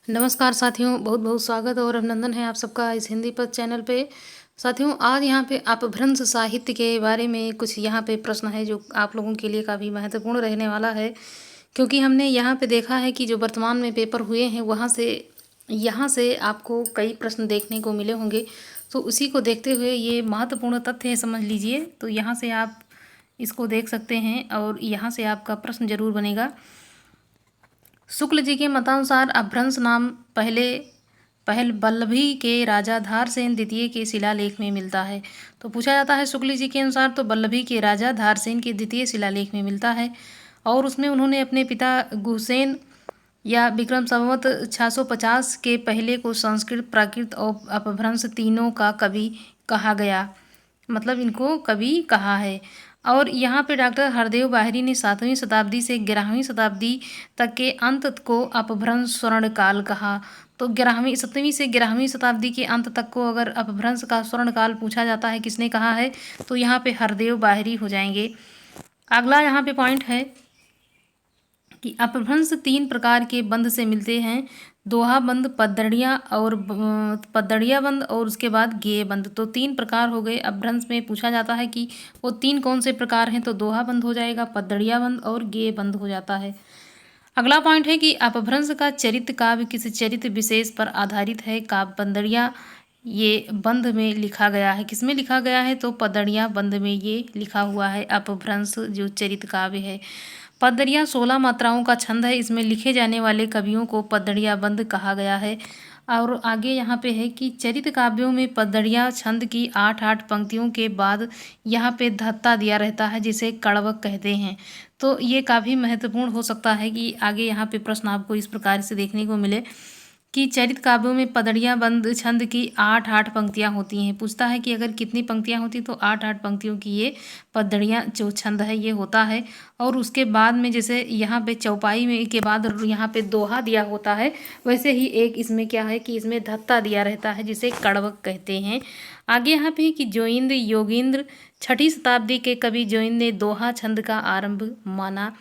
नमस्कार साथियों, बहुत बहुत स्वागत और अभिनंदन है आप सबका इस हिंदी पद चैनल पे। साथियों, आज यहाँ पे अपभ्रंश साहित्य के बारे में कुछ यहाँ पे प्रश्न है जो आप लोगों के लिए काफ़ी महत्वपूर्ण रहने वाला है, क्योंकि हमने यहाँ पे देखा है कि जो वर्तमान में पेपर हुए हैं यहाँ से आपको कई प्रश्न देखने को मिले होंगे। तो उसी को देखते हुए ये महत्वपूर्ण तथ्य है, समझ लीजिए। तो यहाँ से आप इसको देख सकते हैं और यहाँ से आपका प्रश्न जरूर बनेगा। शुक्ल जी के मतानुसार अपभ्रंश नाम पहल वल्लभी के राजा धारसेन द्वितीय के शिलालेख में मिलता है। तो पूछा जाता है शुक्ल जी के अनुसार तो वल्लभी के राजा धारसेन के द्वितीय शिलालेख में मिलता है और उसमें उन्होंने अपने पिता गुहसेन या विक्रम संवत 650 के पहले को संस्कृत, प्राकृत और अपभ्रंश तीनों का कवि कहा गया, मतलब इनको कवि कहा है। और यहाँ पे डॉक्टर हरदेव बाहरी ने 7वीं शताब्दी से 11वीं शताब्दी तक के अंत को अपभ्रंश स्वर्ण काल कहा। तो 7वीं से 11वीं शताब्दी के अंत तक को अगर अपभ्रंश का स्वर्ण काल पूछा जाता है किसने कहा है, तो यहाँ पे हरदेव बाहरी हो जाएंगे। अगला यहाँ पे पॉइंट है कि अपभ्रंश 3 प्रकार के बंध से मिलते हैं, दोहा बंध, पद्दड़िया बंध और उसके बाद गेय बंध। तो 3 प्रकार हो गए। अपभ्रंश में पूछा जाता है कि वो 3 कौन से प्रकार हैं, तो दोहा बंध हो जाएगा, पद्दड़िया बंध और गेय बंध हो जाता है। अगला पॉइंट है कि अपभ्रंश का चरित्र काव्य किसी चरित्र विशेष पर आधारित है। काव्य पद्दड़िया ये बंध में लिखा गया है, किसमें लिखा गया है, तो पद्दड़िया बंध में ये लिखा हुआ है अपभ्रंश जो चरित्र काव्य है। पद्दड़िया 16 मात्राओं का छंद है, इसमें लिखे जाने वाले कवियों को पद्दड़िया बंध कहा गया है। और आगे यहाँ पे है कि चरित्र काव्यों में पद्दड़िया छंद की 8-8 पंक्तियों के बाद यहाँ पे धत्ता दिया रहता है, जिसे कड़वक कहते हैं। तो ये काफ़ी महत्वपूर्ण हो सकता है कि आगे यहाँ पे प्रश्न आपको इस प्रकार से देखने को मिले कि चरित्र काव्यों में पद्दड़िया बंध छंद की 8-8 पंक्तियाँ होती हैं। पूछता है कि अगर कितनी पंक्तियाँ होती, तो 8-8 पंक्तियों की ये पद्दड़िया जो छंद है ये होता है। और उसके बाद में जैसे यहाँ पे चौपाई में के बाद यहाँ पे दोहा दिया होता है, वैसे ही एक इसमें क्या है कि इसमें धत्ता दिया रहता है, जिसे कड़वक कहते हैं। आगे यहाँ पे कि जोइंद योगींद्र 6ठी शताब्दी के कवि जोइंद ने दोहा छंद का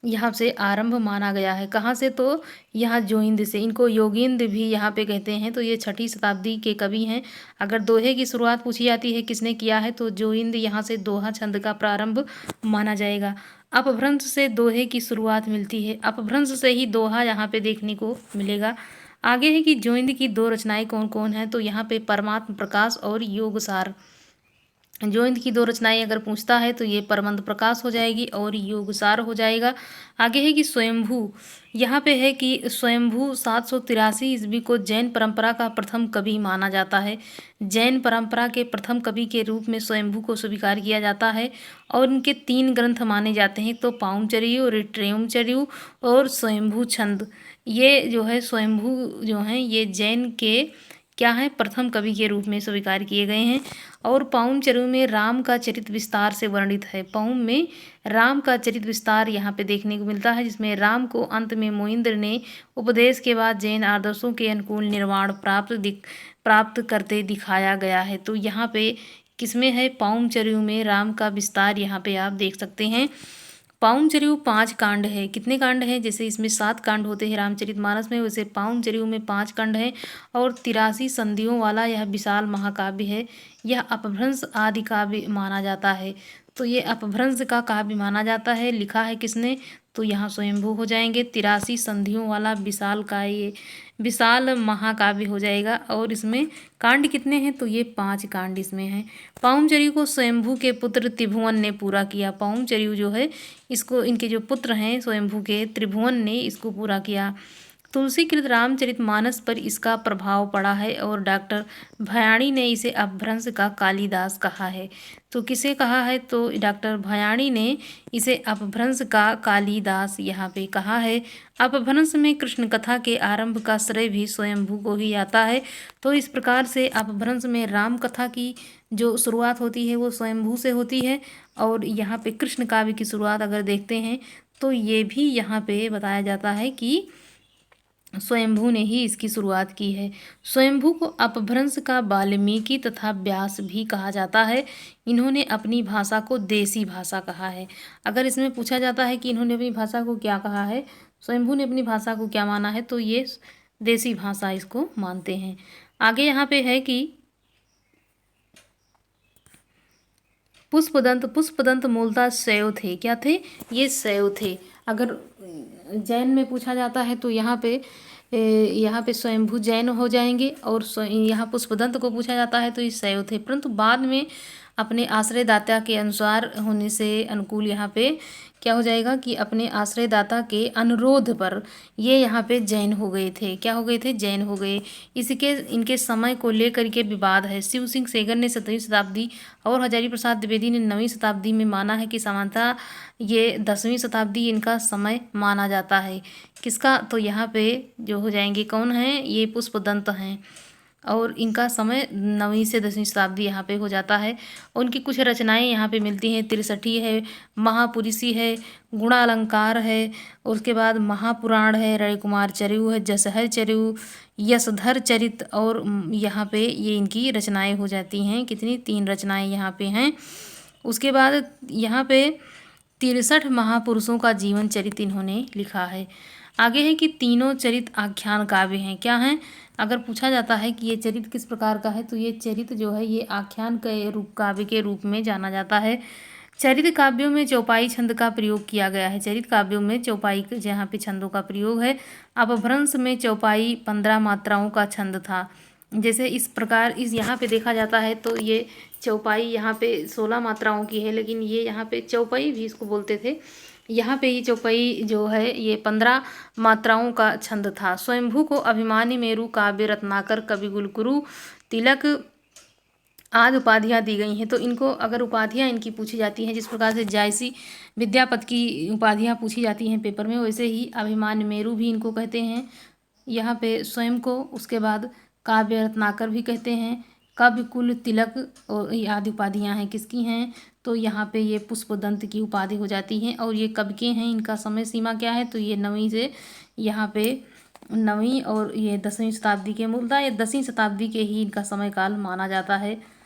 यहाँ से आरंभ माना गया है। कहाँ से, तो यहाँ जोइंद से। इनको योगींद्र भी यहाँ पे कहते हैं। तो ये 6ठी शताब्दी के कवि हैं। अगर दोहे की शुरुआत पूछी जाती है किसने किया है, तो जोइंद यहाँ से दोहा छंद का प्रारंभ माना जाएगा। अपभ्रंश से दोहे की शुरुआत मिलती है, अपभ्रंश से ही दोहा यहाँ पे देखने को मिलेगा। आगे है कि जोइंद की 2 रचनाएं कौन कौन हैं, तो यहाँ पे परमात्म प्रकाश और योगसार। जोइंद की 2 रचनाएं अगर पूछता है तो ये परमंद प्रकाश हो जाएगी और योगसार हो जाएगा। आगे है कि स्वयंभू, यहाँ पे है कि स्वयंभू 783 ईस्वी को जैन परंपरा का प्रथम कवि माना जाता है। जैन परंपरा के प्रथम कवि के रूप में स्वयंभू को स्वीकार किया जाता है और इनके 3 ग्रंथ माने जाते हैं, तो पाउंचर्यु, ऋट्रेयमचर्यु और स्वयंभू छंद। ये जो है स्वयंभू जो हैं ये जैन के क्या है, प्रथम कवि के रूप में स्वीकार किए गए हैं। और पाउम चरु में राम का चरित्र विस्तार से वर्णित है। पाउम में राम का चरित्र विस्तार यहाँ पे देखने को मिलता है, जिसमें राम को अंत में मोहिंद्र ने उपदेश के बाद जैन आदर्शों के अनुकूल निर्वाण प्राप्त करते दिखाया गया है। तो यहाँ पे किसमें है, पाउम चरु में राम का विस्तार यहाँ पे आप देख सकते हैं। पाउंचर्यु 5 कांड है। कितने कांड हैं, जैसे इसमें 7 कांड होते हैं रामचरितमानस में, वैसे पाउंचर्यु में 5 कांड हैं और 83 संधियों वाला यह विशाल महाकाव्य है। यह अपभ्रंश आदि काव्य माना जाता है। तो ये अपभ्रंश का काव्य माना जाता है। लिखा है किसने, तो यहाँ स्वयंभू हो जाएंगे। 83 संधियों वाला ये विशाल महाकाव्य हो जाएगा। और इसमें कांड कितने हैं, तो ये 5 कांड इसमें हैं। पाउंचर्यु को स्वयंभू के पुत्र त्रिभुवन ने पूरा किया। पाउंचर्यु जो है इसको इनके जो पुत्र हैं स्वयंभू के, त्रिभुवन ने इसको पूरा किया। तुलसीकृत रामचरितमानस पर इसका प्रभाव पड़ा है और डॉक्टर भयाणी ने इसे अपभ्रंश का कालिदास कहा है। तो किसे कहा है, तो डॉक्टर भयाणी ने इसे अपभ्रंश का कालिदास यहाँ पे कहा है। अपभ्रंश में कृष्ण कथा के आरंभ का श्रेय भी स्वयंभू को ही आता है। तो इस प्रकार से अपभ्रंश में राम कथा की जो शुरुआत होती है वो स्वयंभू से होती है। और यहाँ पे कृष्ण काव्य की शुरुआत अगर देखते हैं तो ये भी यहाँ पे बताया जाता है कि स्वयंभू ने ही इसकी शुरुआत की है। स्वयंभू को अपभ्रंश का वाल्मीकि तथा व्यास भी कहा जाता है। इन्होंने अपनी भाषा को देसी भाषा कहा है। अगर इसमें पूछा जाता है कि इन्होंने अपनी भाषा को क्या कहा है, स्वयंभू ने अपनी भाषा को क्या माना है, तो ये देसी भाषा इसको मानते हैं। आगे यहाँ पे है कि पुष्पदंत मूलतः शैव थे। क्या थे? ये शैव थे। अगर जैन में पूछा जाता है तो यहाँ पे स्वयंभू जैन हो जाएंगे, और यहाँ पुष्पदंत को पूछा जाता है तो ये शैव थे। परंतु बाद में अपने आश्रयदाता के अनुसार होने से अनुकूल यहाँ पे क्या हो जाएगा कि अपने आश्रयदाता के अनुरोध पर ये यहाँ पे जैन हो गए थे। क्या हो गए थे? जैन हो गए। इसके इनके समय को लेकर के विवाद है। शिव सिंह सेंगर ने 17वीं शताब्दी और हजारी प्रसाद द्विवेदी ने 9वीं शताब्दी में माना है कि सामान्यतः ये 10वीं शताब्दी इनका समय माना जाता है। किसका? तो यहाँ पे जो हो जाएंगे कौन है? ये पुष्पदंत हैं, और इनका समय 9वीं से 10वीं शताब्दी यहाँ पे हो जाता है। और उनकी कुछ रचनाएं यहाँ पे मिलती हैं। त्रिशठी है, महापुरुषी है, गुणालंकार है, और उसके बाद महापुराण है, रविकुमार चरिऊ है, जसहर चरिऊ, यशधर चरित, और यहाँ पे ये इनकी रचनाएं हो जाती हैं। कितनी? 3 रचनाएं यहाँ पे हैं। उसके बाद यहाँ पे 63 महापुरुषों का जीवन चरित्र इन्होंने लिखा है। आगे है कि तीनों चरित्र आख्यान काव्य हैं। क्या हैं? अगर पूछा जाता है कि ये चरित्र किस प्रकार का है तो ये चरित्र जो है ये आख्यान के रूप, काव्य के रूप में जाना जाता है। चरित्र काव्यों में चौपाई छंद का प्रयोग किया गया है। चरित्र काव्यों में चौपाई जहाँ पे छंदों का प्रयोग है। अपभ्रंश में चौपाई 15 मात्राओं का छंद था। जैसे इस प्रकार इस यहाँ पे देखा जाता है तो ये चौपाई यहाँ पे 16 मात्राओं की है, लेकिन ये यहाँ पे चौपाई भी इसको बोलते थे। यहाँ पे ये चौपाई जो है ये 15 मात्राओं का छंद था। स्वयंभू को अभिमानी मेरु, काव्य रत्नाकर, कवि गुलगुरु, तिलक आदि उपाधियाँ दी गई हैं। तो इनको अगर उपाधियाँ इनकी पूछी जाती हैं, जिस प्रकार से जायसी विद्यापति की उपाधियाँ पूछी जाती हैं पेपर में, वैसे ही अभिमान्य मेरु भी इनको कहते हैं यहाँ पे स्वयं को। उसके बाद काव्य रत्नाकर भी कहते हैं। कवि कुल, तिलक और आदि उपाधियाँ हैं। किसकी हैं? तो यहाँ पे ये पुष्पदंत की उपाधि हो जाती हैं। और ये कब के हैं? इनका समय सीमा क्या है? तो ये 9वीं से यहाँ पे 9वीं और ये 10वीं शताब्दी के, मूलतः ये 10वीं शताब्दी के ही इनका समय काल माना जाता है।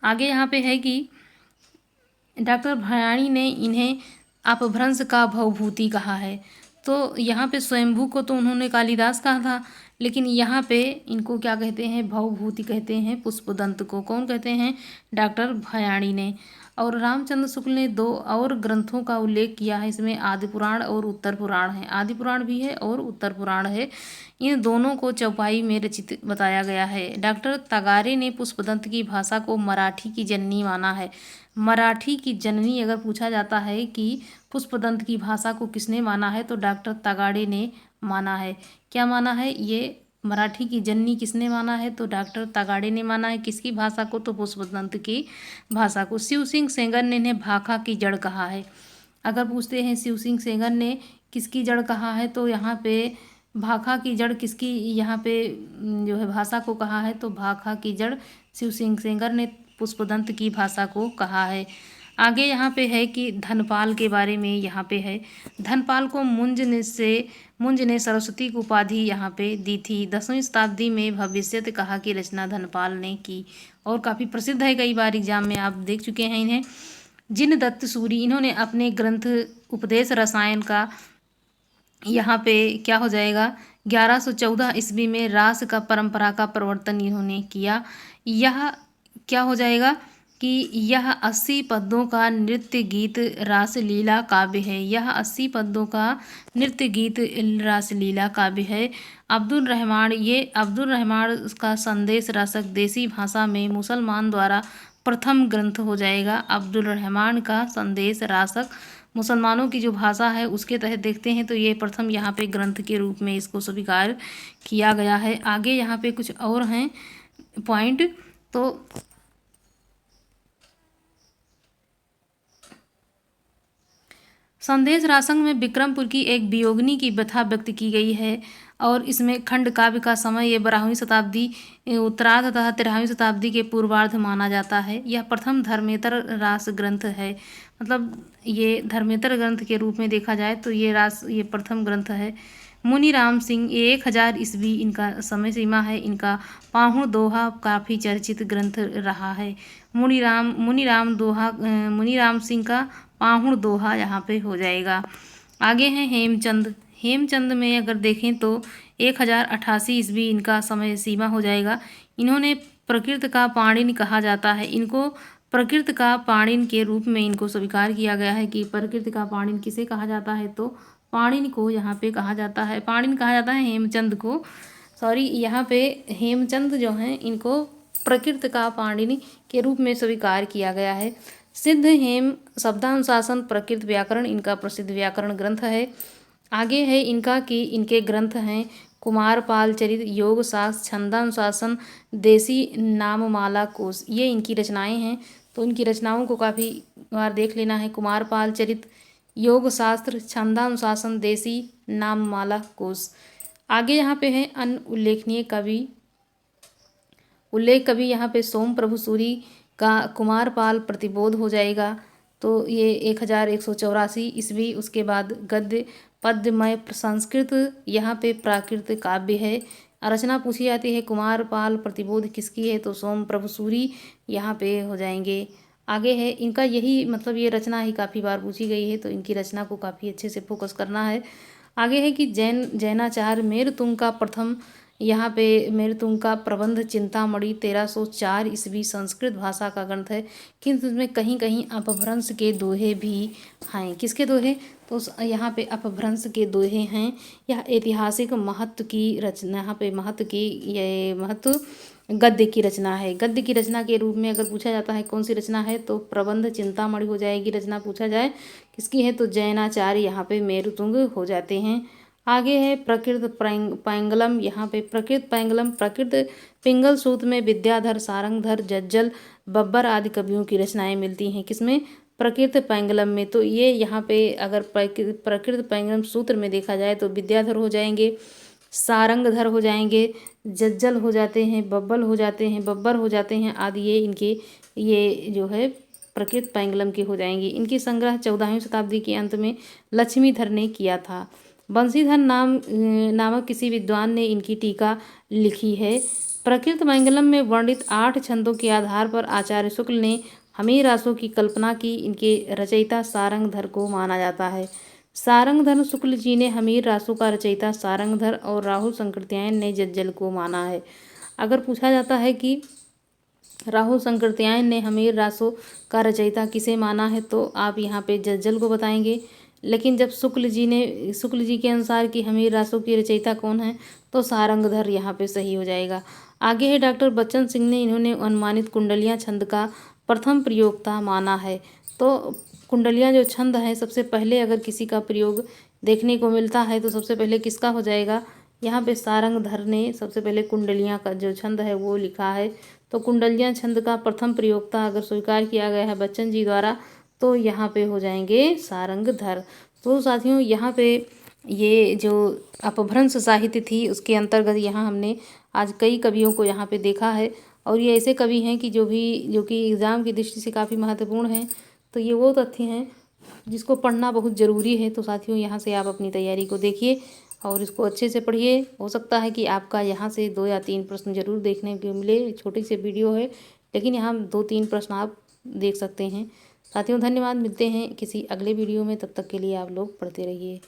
आगे यहाँ पे है कि डॉक्टर भयाणी ने इन्हें अपभ्रंश का भवभूति कहा है। तो यहाँ पे स्वयंभू को तो उन्होंने कालिदास कहा था, लेकिन यहाँ पे इनको क्या कहते हैं? भवभूति कहते हैं पुष्पदंत को। कौन कहते हैं? डॉक्टर भयाणी ने। और रामचंद्र शुक्ल ने 2 और ग्रंथों का उल्लेख किया है। इसमें आदि पुराण और उत्तर पुराण है। आदि पुराण भी है और उत्तर पुराण है। इन दोनों को चौपाई में रचित बताया गया है। डॉक्टर तगारे ने पुष्पदंत की भाषा को मराठी की जननी माना है। मराठी की जननी अगर पूछा जाता है कि पुष्पदंत की भाषा को किसने माना है तो डॉक्टर तगाड़े ने माना है। क्या माना है? ये मराठी की जननी किसने माना है? तो डॉक्टर तगाड़े ने माना है। किसकी भाषा को? तो पुष्पदंत की भाषा को। शिव सिंह सेंगर ने इन्हें भाखा की जड़ कहा है। अगर पूछते हैं शिव सिंह सेंगर ने किसकी जड़ कहा है तो यहाँ पे भाखा की जड़ किसकी यहाँ पे जो है भाषा को कहा है तो भाखा की जड़ शिव सिंह सेंगर ने पुष्पदंत की भाषा को कहा है। आगे यहाँ पे है कि धनपाल के बारे में यहाँ पे है। धनपाल को मुंज ने सरस्वती की उपाधि यहाँ पे दी थी। 10वीं शताब्दी में भविष्यत कहा की रचना धनपाल ने की, और काफ़ी प्रसिद्ध है, कई बार एग्जाम में आप देख चुके हैं इन्हें। जिन दत्त सूरी, इन्होंने अपने ग्रंथ उपदेश रसायन का यहाँ पे क्या हो जाएगा 1114 ईस्वी में रास का परंपरा का प्रवर्तन इन्होंने किया। यह क्या हो जाएगा कि यह 80 पद्यों का नृत्य गीत रासलीला काव्य है। यह 80 पद्यों का नृत्य गीत रासलीला काव्य है। अब्दुल रहमान का संदेश रासक देसी भाषा में मुसलमान द्वारा प्रथम ग्रंथ हो जाएगा। अब्दुल रहमान का संदेश रासक मुसलमानों की जो भाषा है उसके तहत देखते हैं तो ये प्रथम यहाँ पे ग्रंथ के रूप में इसको स्वीकार किया गया है। आगे यहाँ पे कुछ और हैं पॉइंट। तो संदेश रासंग में विक्रमपुर की एक वियोगिनी की व्यथा व्यक्त की गई है, और इसमें खंड काव्य का समय ये 12वीं शताब्दी उत्तरार्ध तथा 13वीं शताब्दी के पूर्वार्ध माना जाता है। यह प्रथम धर्मेतर रास ग्रंथ है। मतलब ये धर्मेतर ग्रंथ के रूप में देखा जाए तो ये प्रथम ग्रंथ है। मुनीराम सिंह, ये 1000 ईस्वी इनका समय सीमा है। इनका पाहुण दोहा काफ़ी चर्चित ग्रंथ रहा है। मुनीराम सिंह का पाहुण दोहा यहाँ पे हो जाएगा। आगे हैं हेमचंद में अगर देखें तो 1088 ईस्वी इनका समय सीमा हो जाएगा। इन्होंने प्रकृत का पाणिनि कहा जाता है। इनको प्रकृत का पाणिनि के रूप में इनको स्वीकार किया गया है कि प्रकृत का पाणिनि किसे कहा जाता है, तो पाणिनि को यहाँ पे कहा जाता है। पाणिनि कहा जाता है हेमचंद को, सॉरी यहाँ पे हेमचंद जो हैं इनको प्रकृत का पाणिनि के रूप में स्वीकार किया गया है। सिद्ध हेम शब्दानुशासन प्रकृत व्याकरण इनका प्रसिद्ध व्याकरण ग्रंथ है। आगे है इनका कि इनके ग्रंथ हैं कुमारपाल चरित, योग शास्त्र, छंदानुशासन, देसी नाममाला कोश, ये इनकी रचनाएं हैं। तो इनकी रचनाओं को काफ़ी बार देख लेना है। कुमारपाल चरित, योग शास्त्र, छंदानुशासन, देसी नाममाला कोश। आगे यहाँ पे है अन्य उल्लेखनीय कवि। उल्लेख कवि यहाँ पे सोम प्रभु सूरी का कुमारपाल प्रतिबोध हो जाएगा, तो ये 1184 ईस्वी। उसके बाद गद्य पद्यमय संस्कृत, यहाँ पे प्राकृत काव्य है। रचना पूछी जाती है कुमारपाल प्रतिबोध किसकी है, तो सोम प्रभु सूरी यहाँ पे हो जाएंगे। आगे है इनका यही मतलब ये रचना ही काफ़ी बार पूछी गई है, तो इनकी रचना को काफ़ी अच्छे से फोकस करना है। आगे है कि जैनाचार्य मेरुतुंग का प्रथम, यहाँ पे मेरुतुंग का प्रबंध चिंतामणि 1304 ईस्वी संस्कृत भाषा का ग्रंथ है, किंतु इसमें कहीं कहीं अपभ्रंश के दोहे भी हैं। किसके दोहे, तो यहाँ पे अपभ्रंश के दोहे हैं। यह ऐतिहासिक महत्व की रचना, यहाँ पे ये महत्व गद्य की रचना है। गद्य की रचना के रूप में अगर पूछा जाता है कौन सी रचना है, तो प्रबंध चिंतामणि हो जाएगी। रचना पूछा जाए किसकी है, तो जैनाचार्य यहाँ पे मेरुतुंग हो जाते हैं। आगे है प्रकृत पैंगलम, यहाँ पे प्रकृत पैंगलम, प्रकृत पिंगल सूत्र में विद्याधर, सारंगधर, जज्जल, बब्बर आदि कवियों की रचनाएं मिलती हैं। किसमें, प्रकृत पैंगलम में। तो ये यहाँ पे अगर प्रकृत पैंगलम सूत्र में देखा जाए तो विद्याधर हो जाएंगे, सारंगधर हो जाएंगे, जज्जल हो जाते हैं, बब्बर हो जाते हैं आदि, ये इनके ये जो है प्रकृत पैंगलम के हो जाएंगे। इनकी संग्रह 14वीं शताब्दी के अंत में लक्ष्मीधर ने किया था। बंशीधर नामक किसी विद्वान ने इनकी टीका लिखी है। प्रकृत पैंगलम में वर्णित 8 छंदों के आधार पर आचार्य शुक्ल ने हमीर रासों की कल्पना की। इनके रचयिता सारंगधर को माना जाता है। सारंगधर शुक्ल जी ने हमीर रासों का रचयिता सारंगधर और राहुल शंकरत्यायन ने जज्जल को माना है। अगर पूछा जाता है कि राहुल शंकरत्यायन ने हमीर रासों का रचयिता किसे माना है, तो आप यहाँ पे जज्जल को बताएंगे। लेकिन जब शुक्ल जी के अनुसार कि हमीर रासों की रचयिता कौन है, तो सारंगधर यहाँ पे सही हो जाएगा। आगे है डॉक्टर बच्चन सिंह ने इन्होंने अनुमानित कुंडलियाँ छंद का प्रथम प्रयोक्ता माना है। तो कुंडलियाँ जो छंद है, सबसे पहले अगर किसी का प्रयोग देखने को मिलता है तो सबसे पहले किसका हो जाएगा, यहाँ पे सारंगधर ने सबसे पहले कुंडलियाँ का जो छंद है वो लिखा है। तो कुंडलियाँ छंद का प्रथम प्रयोक्ता अगर स्वीकार किया गया है बच्चन जी द्वारा, तो यहाँ पे हो जाएंगे सारंगधर। तो साथियों यहाँ पे ये जो अपभ्रंश साहित्य थी उसके अंतर्गत यहाँ हमने आज कई कवियों को यहाँ पे देखा है, और ये ऐसे कवि हैं कि जो कि एग्ज़ाम की दृष्टि से काफ़ी महत्वपूर्ण हैं। तो ये वो तथ्य हैं जिसको पढ़ना बहुत ज़रूरी है। तो साथियों यहाँ से आप अपनी तैयारी को देखिए और इसको अच्छे से पढ़िए। हो सकता है कि आपका यहाँ से 2 या 3 प्रश्न जरूर देखने को मिले। छोटी सी वीडियो है लेकिन यहाँ 2-3 प्रश्न आप देख सकते हैं। साथियों धन्यवाद, मिलते हैं किसी अगले वीडियो में, तब तक के लिए आप लोग पढ़ते रहिए।